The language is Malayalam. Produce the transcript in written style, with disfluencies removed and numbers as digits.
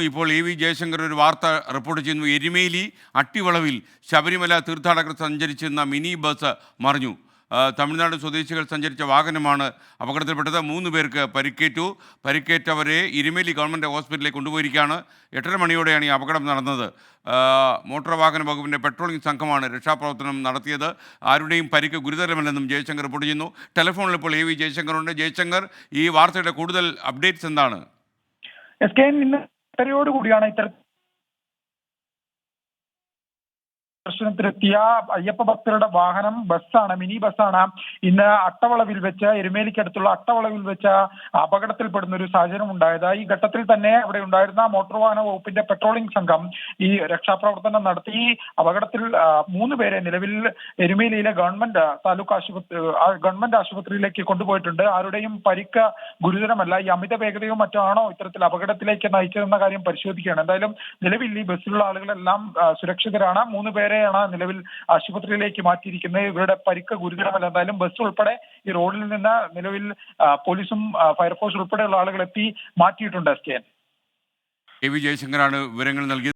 ഇപ്പോൾ എ വി ജയശങ്കർ ഒരു വാർത്ത റിപ്പോർട്ട് ചെയ്യുന്നു. എരുമേലി അട്ടിവളവിൽ ശബരിമല തീർത്ഥാടകർ സഞ്ചരിച്ചിരുന്ന മിനി ബസ് മറിഞ്ഞു. തമിഴ്നാട് സ്വദേശികൾ സഞ്ചരിച്ച വാഹനമാണ് അപകടത്തിൽപ്പെട്ടത്. 3 പേർക്ക് പരിക്കേറ്റു. പരിക്കേറ്റവരെ എരുമേലി ഗവൺമെൻറ് ഹോസ്പിറ്റലിലേക്ക് കൊണ്ടുപോയിരിക്കുകയാണ്. 8:30 മണിയോടെയാണ് ഈ അപകടം നടന്നത്. മോട്ടോർ വാഹന വകുപ്പിൻ്റെ പെട്രോളിംഗ് സംഘമാണ് രക്ഷാപ്രവർത്തനം നടത്തിയത്. ആരുടെയും പരിക്ക് ഗുരുതരമല്ലെന്നും ജയശങ്കർ റിപ്പോർട്ട് ചെയ്യുന്നു. ടെലിഫോണിൽ ഇപ്പോൾ എ വി ജയശങ്കർ ഉണ്ട്. ജയശങ്കർ, ഈ വാർത്തയുടെ കൂടുതൽ അപ്ഡേറ്റ്സ് എന്താണ്? ഇന്ന് 8:30 ഇത്തരത്തിൽ ദർശനത്തിലെത്തിയ അയ്യപ്പ ഭക്തരുടെ വാഹനം ബസ്സാണ്, മിനി ബസ്സാണ് ഇന്ന് അട്ടവളവിൽ വെച്ച്, എരുമേലിക്കടുത്തുള്ള അട്ടവളവിൽ വെച്ച് അപകടത്തിൽപ്പെടുന്ന ഒരു സാഹചര്യം ഉണ്ടായത്. ഈ ഘട്ടത്തിൽ തന്നെ അവിടെ ഉണ്ടായിരുന്ന മോട്ടോർ വാഹന വകുപ്പിന്റെ പെട്രോളിംഗ് സംഘം ഈ രക്ഷാപ്രവർത്തനം നടത്തി. അപകടത്തിൽ 3 പേരെ നിലവിൽ എരുമേലിയിലെ ഗവൺമെന്റ് ആശുപത്രിയിലേക്ക് കൊണ്ടുപോയിട്ടുണ്ട്. ആരുടെയും പരിക്ക് ഗുരുതരമല്ല. ഈ അമിത വേഗതയോ മറ്റോ ആണോ ഇത്തരത്തിൽ അപകടത്തിലേക്ക് നയിച്ചതെന്ന കാര്യം പരിശോധിക്കുകയാണ്. എന്തായാലും നിലവിൽ ഈ ബസ്സിലുള്ള ആളുകളെല്ലാം സുരക്ഷിതരാണ്. 3 പേരെയാണ് നിലവിൽ ആശുപത്രിയിലേക്ക് മാറ്റിയിരിക്കുന്നത്. ഇവരുടെ പരിക്ക് ഗുരുതരമല്ല. എന്തായാലും ബസ് ഉൾപ്പെടെ ഈ റോഡിൽ നിന്ന് നിലവിൽ പോലീസും ഫയർഫോഴ്സ് ഉൾപ്പെടെയുള്ള ആളുകൾ എത്തി മാറ്റിയിട്ടുണ്ട്. എ വി ജയശങ്കറാണ് വിവരങ്ങൾ നൽകിയത്.